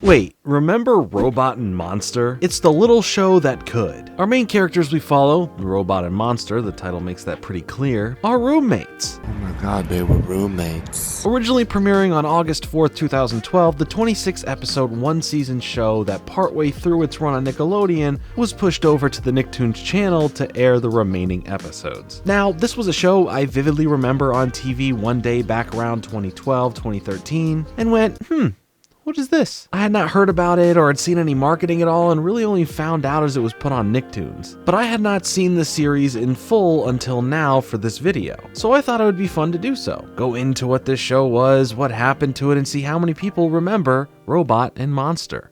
Wait, remember Robot and Monster? It's the little show that could. Our main characters we follow, Robot and Monster, the title makes that pretty clear, are roommates. Oh my god, they were roommates. Originally premiering on August 4th, 2012, the 26-episode one-season show that partway through its run on Nickelodeon was pushed over to the Nicktoons channel to air the remaining episodes. Now, this was a show I vividly remember on TV one day back around 2012, 2013, and went, what is this? I had not heard about it or had seen any marketing at all and really only found out as it was put on Nicktoons. But I had not seen the series in full until now for this video, so I thought it would be fun to do so. Go into what this show was, what happened to it, and see how many people remember Robot and Monster.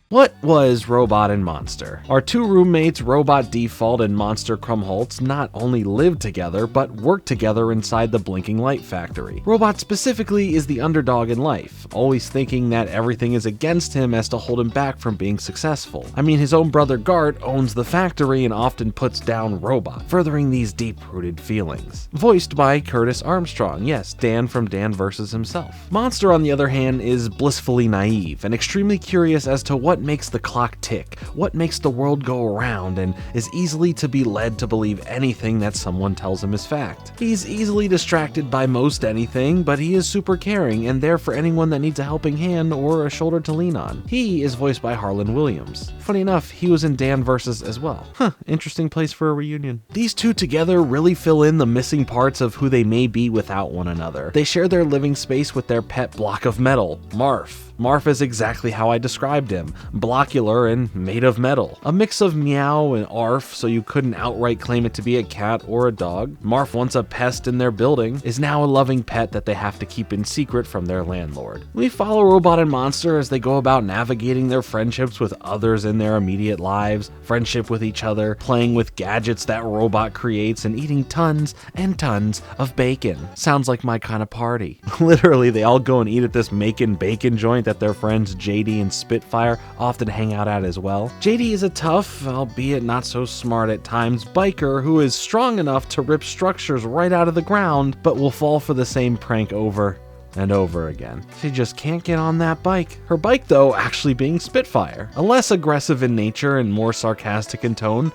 What was Robot and Monster? Our two roommates, Robot Default and Monster Krumholtz, not only live together, but work together inside the Blinking Light Factory. Robot specifically is the underdog in life, always thinking that everything is against him as to hold him back from being successful. I mean, his own brother Gart owns the factory and often puts down Robot, furthering these deep-rooted feelings. Voiced by Curtis Armstrong, yes, Dan from Dan vs. himself. Monster, on the other hand, is blissfully naive and extremely curious as to what makes the clock tick, what makes the world go around, and is easily to be led to believe anything that someone tells him is fact. He's easily distracted by most anything, but he is super caring and there for anyone that needs a helping hand or a shoulder to lean on. He is voiced by Harlan Williams. Funny enough, he was in Dan vs. as well. Interesting place for a reunion. These two together really fill in the missing parts of who they may be without one another. They share their living space with their pet block of metal, Marf. Marf is exactly how I described him, blockular and made of metal. A mix of meow and arf, so you couldn't outright claim it to be a cat or a dog. Marf, once a pest in their building, is now a loving pet that they have to keep in secret from their landlord. We follow Robot and Monster as they go about navigating their friendships with others in their immediate lives, friendship with each other, playing with gadgets that Robot creates, and eating tons and tons of bacon. Sounds like my kind of party. Literally, they all go and eat at this Macon bacon joint that their friends JD and Spitfire often hang out at as well. JD is a tough, albeit not so smart at times, biker who is strong enough to rip structures right out of the ground, but will fall for the same prank over and over again. She just can't get on that bike. Her bike, though, actually being Spitfire, a less aggressive in nature and more sarcastic in tone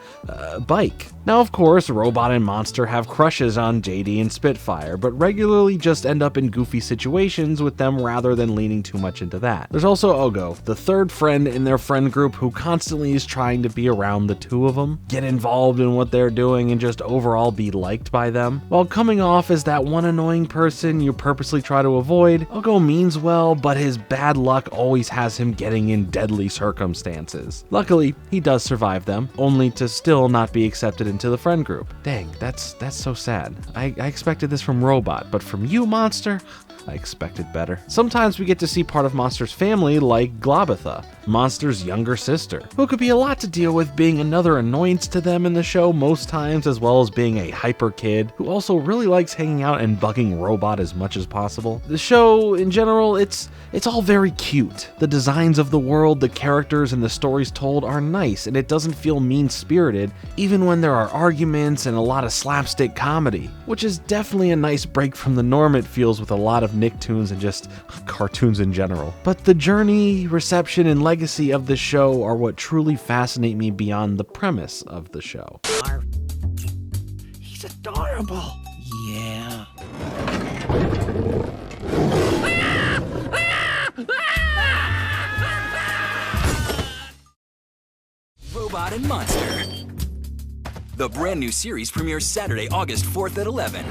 bike. Now, of course, Robot and Monster have crushes on JD and Spitfire, but regularly just end up in goofy situations with them rather than leaning too much into that. There's also Ogo, the third friend in their friend group who constantly is trying to be around the two of them, get involved in what they're doing, and just overall be liked by them. While coming off as that one annoying person you purposely try to avoid, Ogo means well, but his bad luck always has him getting in deadly circumstances. Luckily, he does survive them, only to still not be accepted into the friend group. Dang, that's so sad. I expected this from Robot, but from you, Monster, I expected better. Sometimes we get to see part of Monster's family, like Globitha, Monster's younger sister, who could be a lot to deal with, being another annoyance to them in the show most times, as well as being a hyper kid who also really likes hanging out and bugging Robot as much as possible. The show, in general, it's all very cute. The designs of the world, the characters, and the stories told are nice, and it doesn't feel mean-spirited, even when there are arguments and a lot of slapstick comedy, which is definitely a nice break from the norm it feels with a lot of Nicktoons and just cartoons in general. But the journey, reception, and legacy of the show are what truly fascinate me beyond the premise of the show. He's adorable. Yeah. Robot and Monster. The brand new series premieres Saturday, August 4th at 11.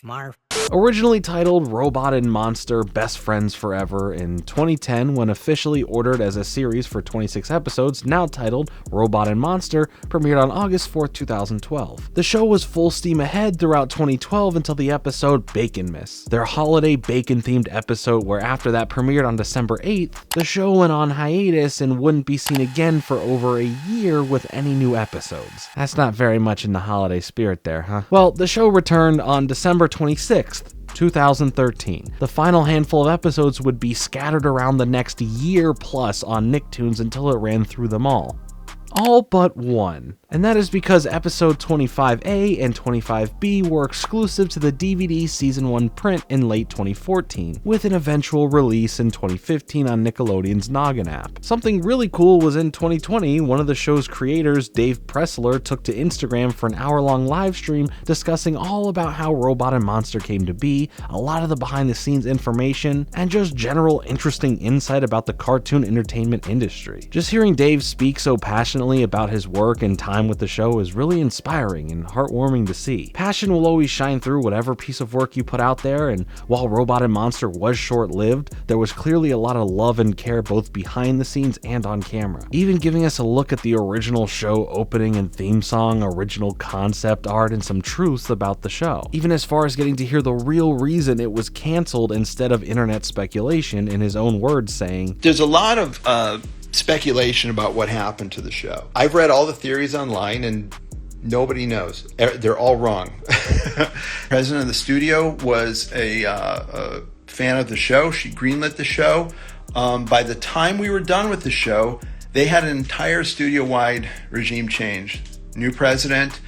Marv. Originally titled Robot and Monster Best Friends Forever in 2010, when officially ordered as a series for 26 episodes, now titled Robot and Monster, premiered on August 4, 2012. The show was full steam ahead throughout 2012 until the episode Bacon Miss, their holiday bacon-themed episode where after that premiered on December 8th, the show went on hiatus and wouldn't be seen again for over a year with any new episodes. That's not very much in the holiday spirit there, huh? Well, the show returned on December 26th, 2013. The final handful of episodes would be scattered around the next year plus on Nicktoons until it ran through them all. All but one. And that is because episode 25A and 25B were exclusive to the DVD Season 1 print in late 2014, with an eventual release in 2015 on Nickelodeon's Noggin app. Something really cool was in 2020, one of the show's creators, Dave Pressler, took to Instagram for an hour-long live stream discussing all about how Robot and Monster came to be, a lot of the behind-the-scenes information, and just general interesting insight about the cartoon entertainment industry. Just hearing Dave speak so passionately about his work and time with the show is really inspiring and heartwarming to see. Passion will always shine through whatever piece of work you put out there, and while Robot and Monster was short-lived, there was clearly a lot of love and care both behind the scenes and on camera. Even giving us a look at the original show opening and theme song, original concept art, and some truths about the show. Even as far as getting to hear the real reason it was canceled instead of internet speculation, in his own words saying, "There's a lot of speculation about what happened to the show. I've read all the theories online and nobody knows. They're all wrong." President of the studio was a fan of the show. She greenlit the show. By the time we were done with the show, they had an entire studio-wide regime change. New president,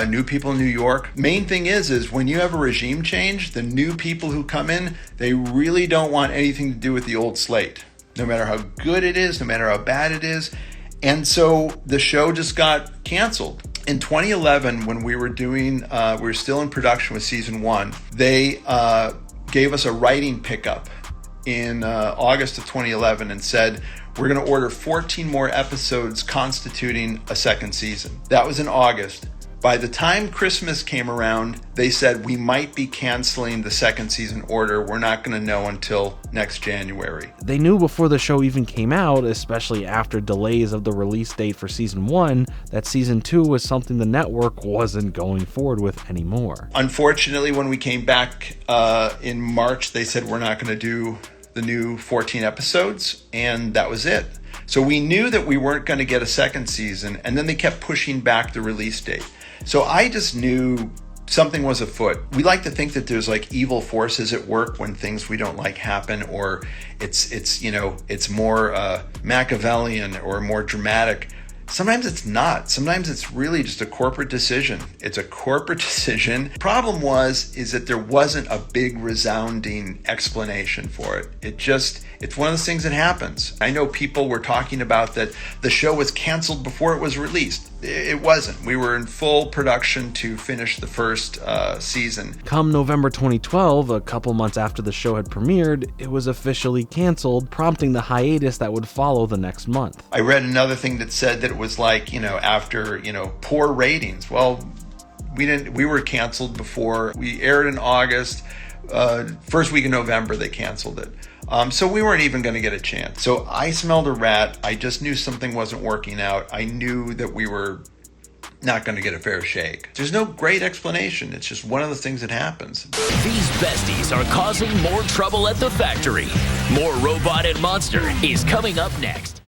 new people in New York. Main thing is when you have a regime change, the new people who come in, they really don't want anything to do with the old slate. No matter how good it is, no matter how bad it is. And so the show just got canceled. In 2011, when we were still in production with season 1, they gave us a writing pickup in August of 2011 and said, we're going to order 14 more episodes constituting a second season. That was in August. By the time Christmas came around, they said we might be canceling the second season order. We're not going to know until next January. They knew before the show even came out, especially after delays of the release date for season 1, that season 2 was something the network wasn't going forward with anymore. Unfortunately, when we came back in March, they said we're not going to do the new 14 episodes, and that was it. So we knew that we weren't going to get a second season, and then they kept pushing back the release date. So I just knew something was afoot. We like to think that there's like evil forces at work when things we don't like happen, or it's more Machiavellian or more dramatic. Sometimes it's not. Sometimes it's really just a corporate decision. It's a corporate decision. Problem is that there wasn't a big resounding explanation for it. It's one of those things that happens. I know people were talking about that the show was canceled before it was released. It wasn't. We were in full production to finish the first season. Come November 2012, a couple months after the show had premiered, it was officially canceled, prompting the hiatus that would follow the next month. I read another thing that said that it was like, after, poor ratings. Well, we were canceled before. We aired in August. First week in November, they canceled it. So we weren't even going to get a chance. So I smelled a rat. I just knew something wasn't working out. I knew that we were not going to get a fair shake. There's no great explanation. It's just one of the things that happens. These besties are causing more trouble at the factory. More Robot and Monster is coming up next.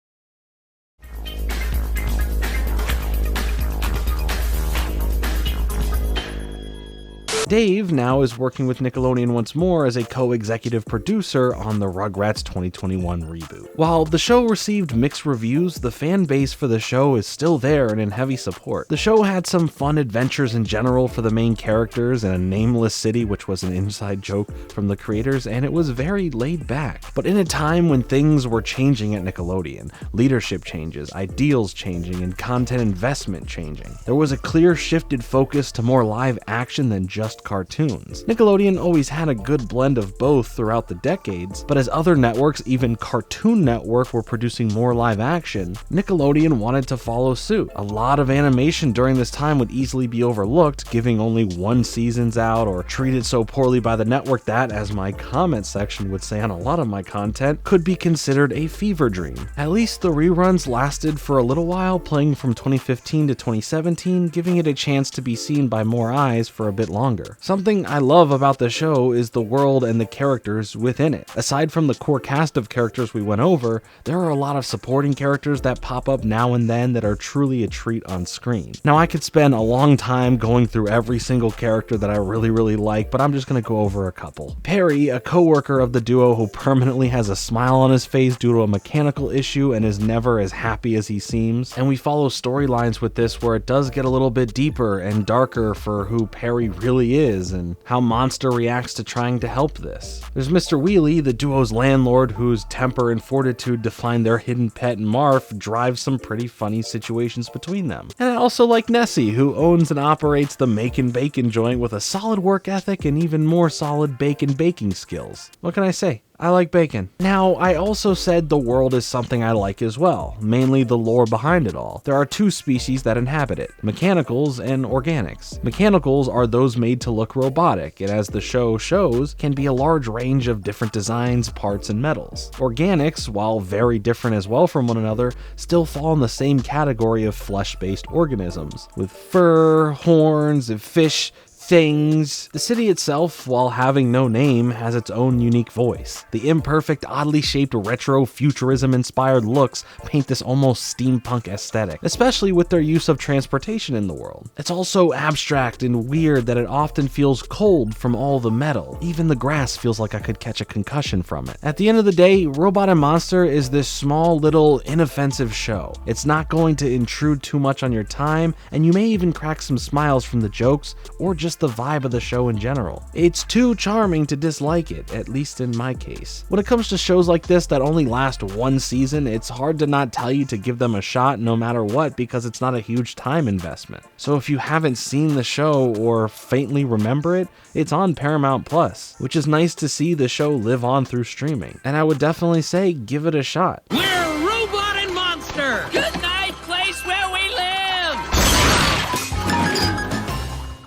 Dave now is working with Nickelodeon once more as a co-executive producer on the Rugrats 2021 reboot. While the show received mixed reviews, the fan base for the show is still there and in heavy support. The show had some fun adventures in general for the main characters in a nameless city, which was an inside joke from the creators, and it was very laid back. But in a time when things were changing at Nickelodeon, leadership changes, ideals changing, and content investment changing, there was a clear shifted focus to more live action than just cartoons. Nickelodeon always had a good blend of both throughout the decades, but as other networks, even Cartoon Network, were producing more live action, Nickelodeon wanted to follow suit. A lot of animation during this time would easily be overlooked, giving only one seasons out, or treated so poorly by the network that, as my comment section would say on a lot of my content, could be considered a fever dream. At least the reruns lasted for a little while, playing from 2015 to 2017, giving it a chance to be seen by more eyes for a bit longer. character. Something I love about the show is the world and the characters within it. Aside from the core cast of characters we went over, there are a lot of supporting characters that pop up now and then that are truly a treat on screen. Now, I could spend a long time going through every single character that I really like, but I'm just gonna go over a couple. Perry, a co-worker of the duo who permanently has a smile on his face due to a mechanical issue and is never as happy as he seems. And we follow storylines with this where it does get a little bit deeper and darker for who Perry really is and how Monster reacts to trying to help this. There's Mr. Wheelie, the duo's landlord, whose temper and fortitude to find their hidden pet Marf drives some pretty funny situations between them. And I also like Nessie, who owns and operates the Macon Bacon joint with a solid work ethic and even more solid bacon baking skills. What can I say? I like bacon. Now, I also said the world is something I like as well, mainly the lore behind it all. There are two species that inhabit it, mechanicals and organics. Mechanicals are those made to look robotic, and as the show shows, can be a large range of different designs, parts, and metals. Organics, while very different as well from one another, still fall in the same category of flesh-based organisms, with fur, horns, and fish, things. The city itself, while having no name, has its own unique voice. The imperfect, oddly shaped retro-futurism-inspired looks paint this almost steampunk aesthetic, especially with their use of transportation in the world. It's also abstract and weird that it often feels cold from all the metal. Even the grass feels like I could catch a concussion from it. At the end of the day, Robot and Monster is this small, little, inoffensive show. It's not going to intrude too much on your time, and you may even crack some smiles from the jokes or just the vibe of the show in general. It's too charming to dislike it, at least in my case. When it comes to shows like this that only last one season, it's hard to not tell you to give them a shot no matter what because it's not a huge time investment. So if you haven't seen the show or faintly remember it, it's on Paramount Plus, which is nice to see the show live on through streaming. And I would definitely say give it a shot. We're Robot and Monster! Good night, place where we live!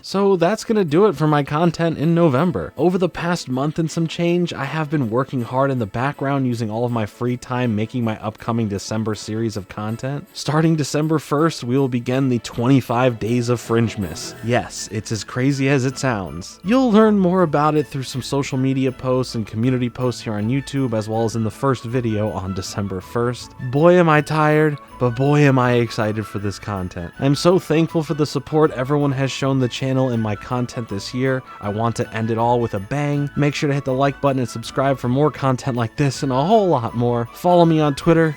So that's gonna do it for my content in November. Over the past month and some change, I have been working hard in the background using all of my free time making my upcoming December series of content. Starting December 1st, we will begin the 25 Days of Fringemas. Yes, it's as crazy as it sounds. You'll learn more about it through some social media posts and community posts here on YouTube, as well as in the first video on December 1st. Boy am I tired, but boy am I excited for this content. I'm so thankful for the support everyone has shown the channel and my content this year. I want to end it all with a bang. Make sure to hit the like button and subscribe for more content like this and a whole lot more. Follow me on Twitter,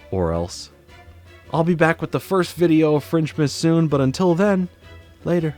or else. I'll be back with the first video of Fringemas soon, but until then, later.